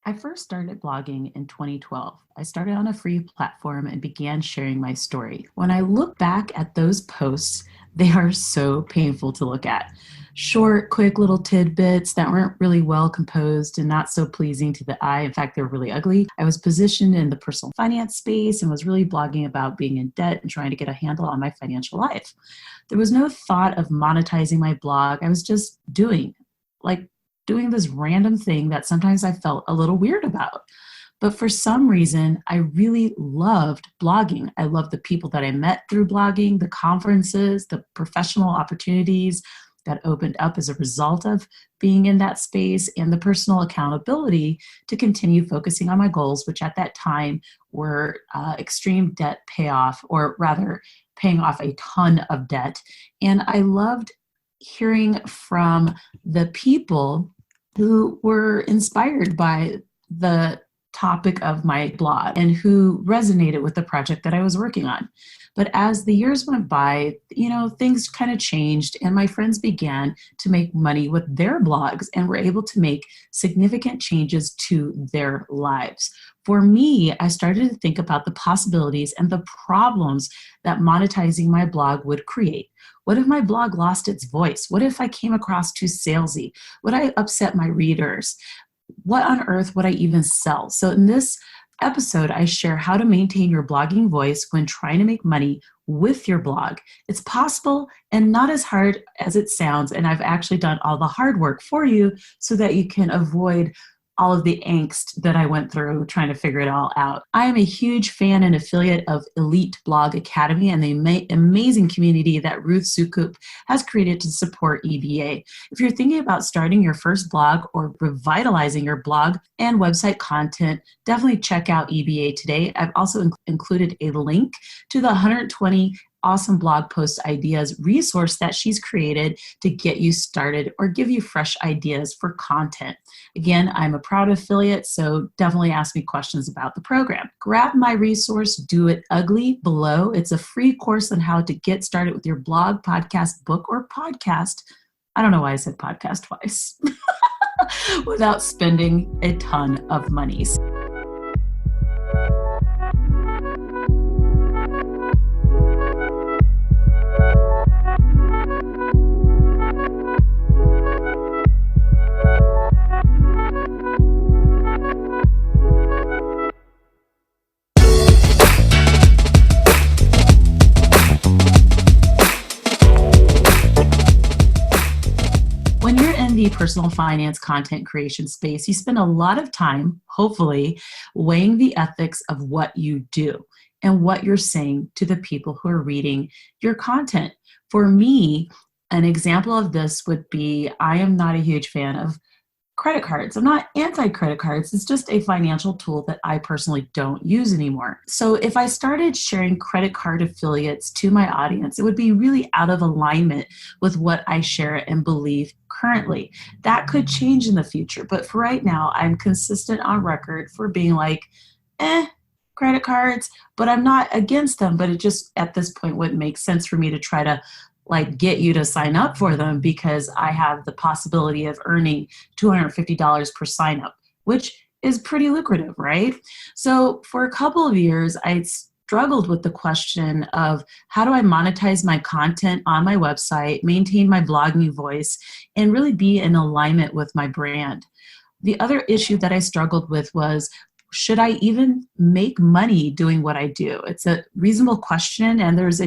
I first started blogging in 2012. I started on a free platform and began sharing my story. When I look back at those posts, they are so painful to look at. Short, quick little tidbits that weren't really well composed and not so pleasing to the eye. In fact, they were really ugly. I was positioned in the personal finance space and was really blogging about being in debt and trying to get a handle on my financial life. There was no thought of monetizing my blog. I was just like doing this random thing that sometimes I felt a little weird about. But for some reason, I really loved blogging. I loved the people that I met through blogging, the conferences, the professional opportunities that opened up as a result of being in that space, and the personal accountability to continue focusing on my goals, which at that time were extreme debt payoff, or rather paying off a ton of debt. And I loved hearing from the people who were inspired by the topic of my blog and who resonated with the project that I was working on. But as the years went by, things kind of changed, and my friends began to make money with their blogs and were able to make significant changes to their lives. For me, I started to think about the possibilities and the problems that monetizing my blog would create. What if my blog lost its voice? What if I came across too salesy? Would I upset my readers? What on earth would I even sell? So in this episode, I share how to maintain your blogging voice when trying to make money with your blog. It's possible and not as hard as it sounds, and I've actually done all the hard work for you so that you can avoid all of the angst that I went through trying to figure it all out. I am a huge fan and affiliate of Elite Blog Academy and the amazing community that Ruth Sukup has created to support EBA. If you're thinking about starting your first blog or revitalizing your blog and website content, definitely check out EBA today. I've also included a link to the 120 awesome blog post ideas resource that she's created to get you started or give you fresh ideas for content. Again, I'm a proud affiliate, so definitely ask me questions about the program. Grab my resource, Do It Ugly, below. It's a free course on how to get started with your blog, podcast, book, or podcast. I don't know why I said podcast twice. Without spending a ton of money. When you're in the personal finance content creation space, you spend a lot of time, hopefully, weighing the ethics of what you do and what you're saying to the people who are reading your content. For me, an example of this would be, I am not a huge fan of credit cards. I'm not anti-credit cards. It's just a financial tool that I personally don't use anymore. So if I started sharing credit card affiliates to my audience, it would be really out of alignment with what I share and believe currently. That could change in the future. But for right now, I'm consistent on record for being like, credit cards, but I'm not against them. But it just at this point wouldn't make sense for me to try to get you to sign up for them, because I have the possibility of earning $250 per sign up, which is pretty lucrative, right? So for a couple of years, I struggled with the question of how do I monetize my content on my website, maintain my blogging voice, and really be in alignment with my brand. The other issue that I struggled with was, should I even make money doing what I do? It's a reasonable question, and there's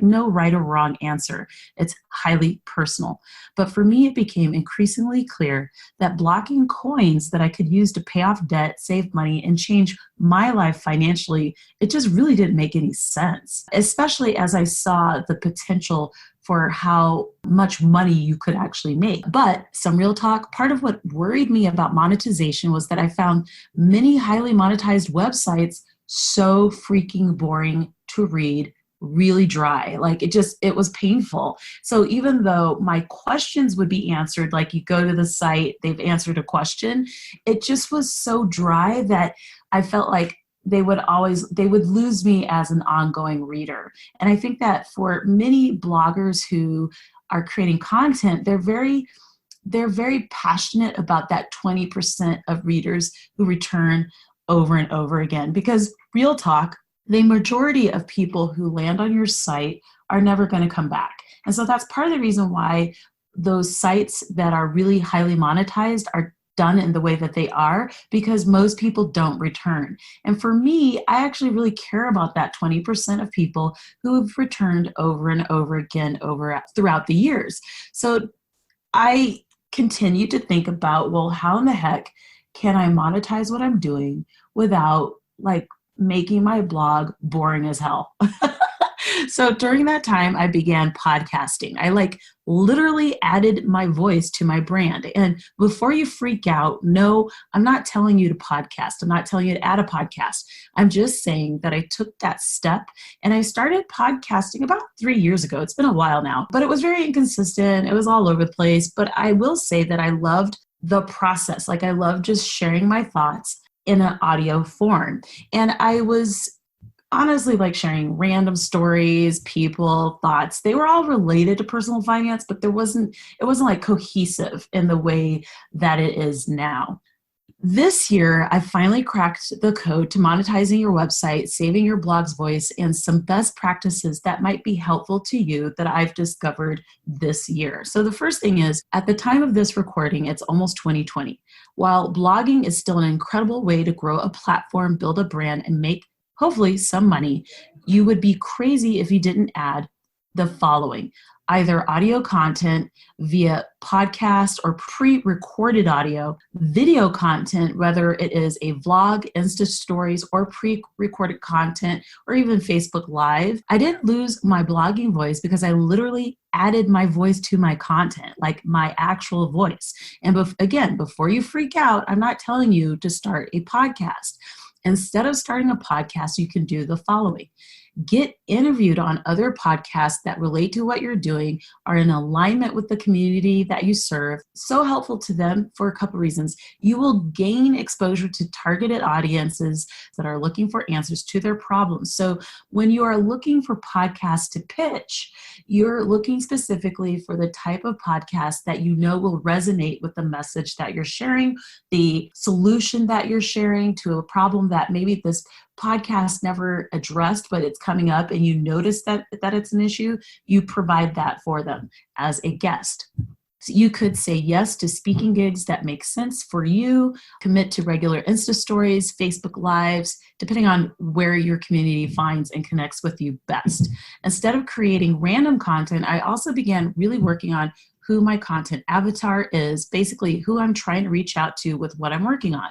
no right or wrong answer. It's highly personal. But for me, it became increasingly clear that blocking coins that I could use to pay off debt, save money, and change my life financially, it just really didn't make any sense, especially as I saw the potential for how much money you could actually make. But some real talk, part of what worried me about monetization was that I found many highly monetized websites so freaking boring to read, really dry. It was painful. So even though my questions would be answered, like you go to the site, they've answered a question, it just was so dry that I felt like they would lose me as an ongoing reader. And I think that for many bloggers who are creating content, they're very they're very passionate about that 20% of readers who return over and over again. Because real talk, the majority of people who land on your site are never going to come back. And so that's part of the reason why those sites that are really highly monetized are done in the way that they are, because most people don't return. And for me, I actually really care about that 20% of people who have returned over and over again throughout the years. So I continue to think about, well, how in the heck can I monetize what I'm doing without like making my blog boring as hell? So during that time, I began podcasting. I literally added my voice to my brand. And before you freak out, no, I'm not telling you to podcast. I'm not telling you to add a podcast. I'm just saying that I took that step and I started podcasting about 3 years ago. It's been a while now, but it was very inconsistent. It was all over the place. But I will say that I loved the process. Like I love just sharing my thoughts in an audio form. And I was honestly like sharing random stories, people, thoughts. They were all related to personal finance, but it wasn't like cohesive in the way that it is now. This year, I finally cracked the code to monetizing your website, saving your blog's voice, and some best practices that might be helpful to you that I've discovered this year. So the first thing is, at the time of this recording, it's almost 2020. While blogging is still an incredible way to grow a platform, build a brand, and make hopefully some money, you would be crazy if you didn't add the following: either audio content via podcast or pre-recorded audio, video content, whether it is a vlog, Insta stories, or pre-recorded content, or even Facebook Live. I didn't lose my blogging voice because I literally added my voice to my content, like my actual voice. And again, before you freak out, I'm not telling you to start a podcast. Instead of starting a podcast, you can do the following: get interviewed on other podcasts that relate to what you're doing, are in alignment with the community that you serve. So helpful to them for a couple reasons. You will gain exposure to targeted audiences that are looking for answers to their problems. So when you are looking for podcasts to pitch, you're looking specifically for the type of podcast that you know will resonate with the message that you're sharing, the solution that you're sharing to a problem that maybe this podcast never addressed, but it's coming up and you notice that it's an issue. You provide that for them as a guest. So you could say yes to speaking gigs that make sense for you, commit to regular Insta stories, Facebook Lives, depending on where your community finds and connects with you best. Instead of creating random content, I also began really working on who my content avatar is, basically who I'm trying to reach out to with what I'm working on.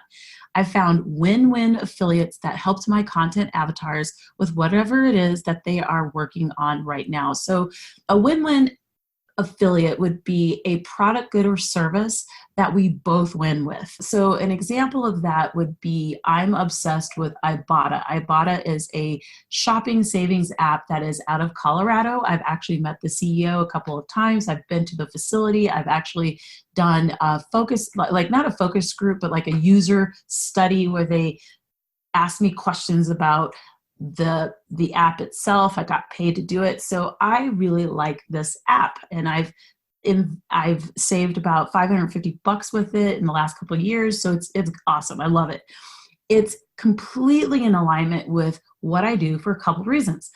I found win-win affiliates that helped my content avatars with whatever it is that they are working on right now. So a win-win affiliate would be a product, good, or service that we both win with. So an example of that would be, I'm obsessed with Ibotta. Ibotta is a shopping savings app that is out of Colorado. I've actually met the CEO a couple of times. I've been to the facility. I've actually done a focus, like not a focus group, but like a user study where they asked me questions about the app itself. I got paid to do it. So I really like this app, and I've saved about $550 with it in the last couple of years. So it's awesome. I love it. It's completely in alignment with what I do for a couple of reasons.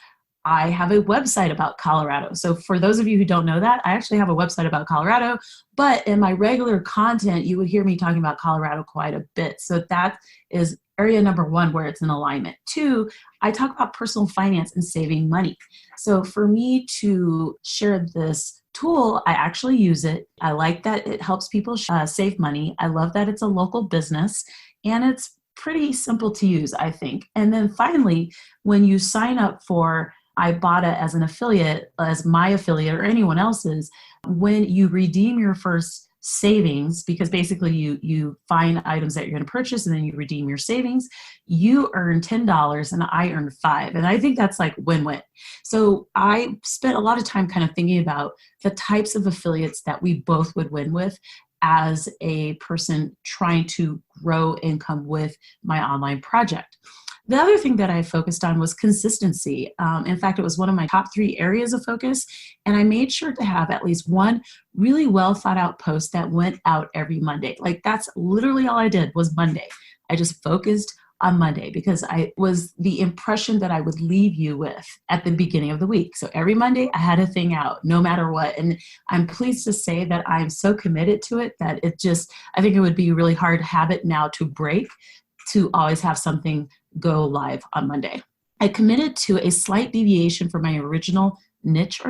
I have a website about Colorado. So for those of you who don't know that, I actually have a website about Colorado, but in my regular content, you would hear me talking about Colorado quite a bit. So that is area number one where it's in alignment. Two, I talk about personal finance and saving money. So for me to share this tool, I actually use it. I like that it helps people save money. I love that it's a local business, and it's pretty simple to use, I think. And then finally, when you sign up for Ibotta as an affiliate, as my affiliate or anyone else's, when you redeem your first savings, because basically you find items that you're going to purchase and then you redeem your savings, you earn $10 and I earn $5. And I think that's like win-win. So I spent a lot of time kind of thinking about the types of affiliates that we both would win with as a person trying to grow income with my online project. The other thing that I focused on was consistency. In fact, it was one of my top 3 areas of focus. And I made sure to have at least one really well thought out post that went out every Monday. Like that's literally all I did was Monday. I just focused on Monday because I was the impression that I would leave you with at the beginning of the week. So every Monday I had a thing out no matter what. And I'm pleased to say that I'm so committed to it that I think it would be a really hard habit now to break, to always have something go live on Monday. I committed to a slight deviation from my original niche.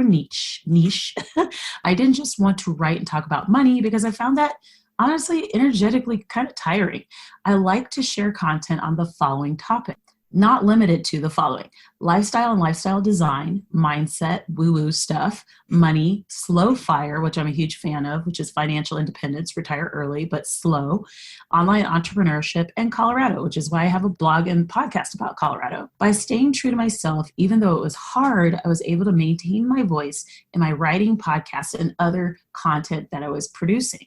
I didn't just want to write and talk about money because I found that honestly, energetically kind of tiring. I like to share content on the following topic, not limited to the following: lifestyle and lifestyle design, mindset, woo-woo stuff, money, slow fire, which I'm a huge fan of, which is financial independence, retire early, but slow, online entrepreneurship, and Colorado, which is why I have a blog and podcast about Colorado. By staying true to myself, even though it was hard, I was able to maintain my voice in my writing, podcast, and other content that I was producing.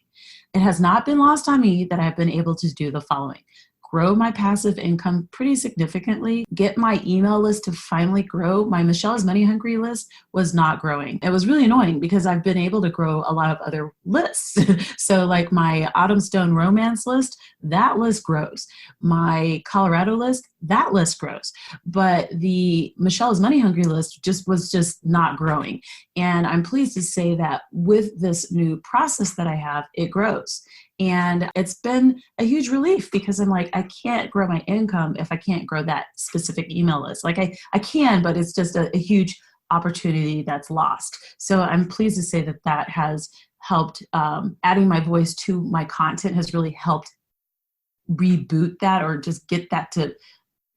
It has not been lost on me that I've been able to do the following: grow my passive income pretty significantly, get my email list to finally grow. My Michelle is Money Hungry list was not growing. It was really annoying because I've been able to grow a lot of other lists. So like my Autumn Stone Romance list, that list grows. My Colorado list, that list grows. But the Michelle is Money Hungry list was just not growing. And I'm pleased to say that with this new process that I have, it grows. And it's been a huge relief because I'm like, I can't grow my income if I can't grow that specific email list. Like I can, but it's just a huge opportunity that's lost. So I'm pleased to say that has helped. Adding my voice to my content has really helped reboot that, or just get that to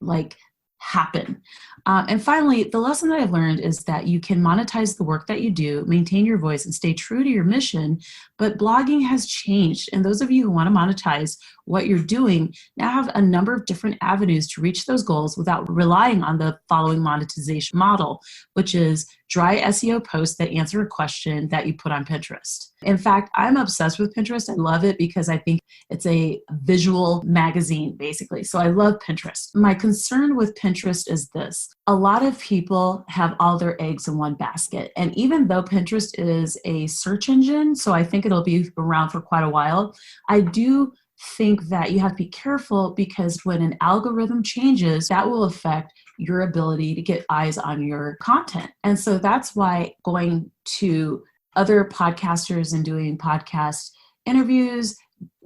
like happen. And finally, the lesson that I've learned is that you can monetize the work that you do, maintain your voice, and stay true to your mission. But blogging has changed. And those of you who want to monetize what you're doing now have a number of different avenues to reach those goals without relying on the following monetization model, which is dry SEO posts that answer a question that you put on Pinterest. In fact, I'm obsessed with Pinterest. I love it because I think it's a visual magazine, basically. So I love Pinterest. My concern with Pinterest is this: a lot of people have all their eggs in one basket. And even though Pinterest is a search engine, so I think it'll be around for quite a while, I do think that you have to be careful because when an algorithm changes, that will affect your ability to get eyes on your content. And so that's why going to other podcasters and doing podcast interviews,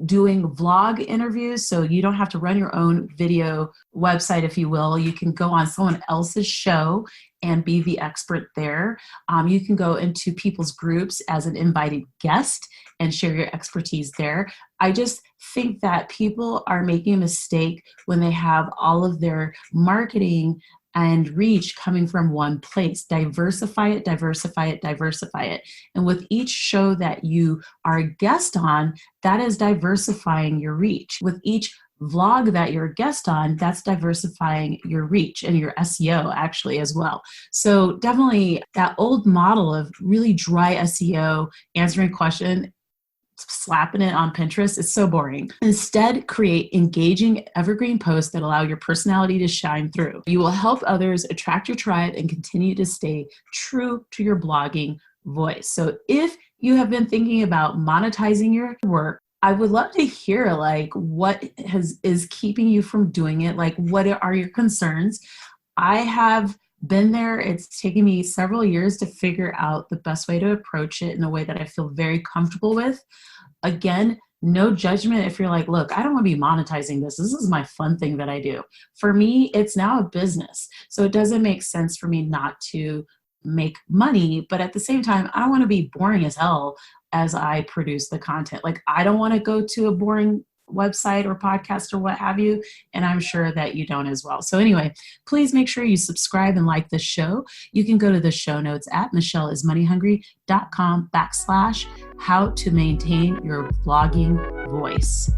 doing vlog interviews, so you don't have to run your own video website, if you will. You can go on someone else's show and be the expert there. You can go into people's groups as an invited guest and share your expertise there. I just think that people are making a mistake when they have all of their marketing and reach coming from one place. Diversify it, diversify it, diversify it. And with each show that you are a guest on, that is diversifying your reach. With each vlog that you're a guest on, that's diversifying your reach and your SEO actually as well. So definitely that old model of really dry SEO, answering a question, slapping it on Pinterest is so boring. Instead, create engaging evergreen posts that allow your personality to shine through. You will help others, attract your tribe, and continue to stay true to your blogging voice. So if you have been thinking about monetizing your work, I would love to hear like what is keeping you from doing it. Like what are your concerns? I have been there. It's taken me several years to figure out the best way to approach it in a way that I feel very comfortable with. Again, no judgment if you're like, look, I don't want to be monetizing this. This is my fun thing that I do. For me, it's now a business. So it doesn't make sense for me not to make money. But at the same time, I don't want to be boring as hell as I produce the content. Like I don't want to go to a boring website or podcast or what have you. And I'm sure that you don't as well. So anyway, please make sure you subscribe and like this show. You can go to the show notes at michelleismoneyhungry.com/how to maintain your blogging voice.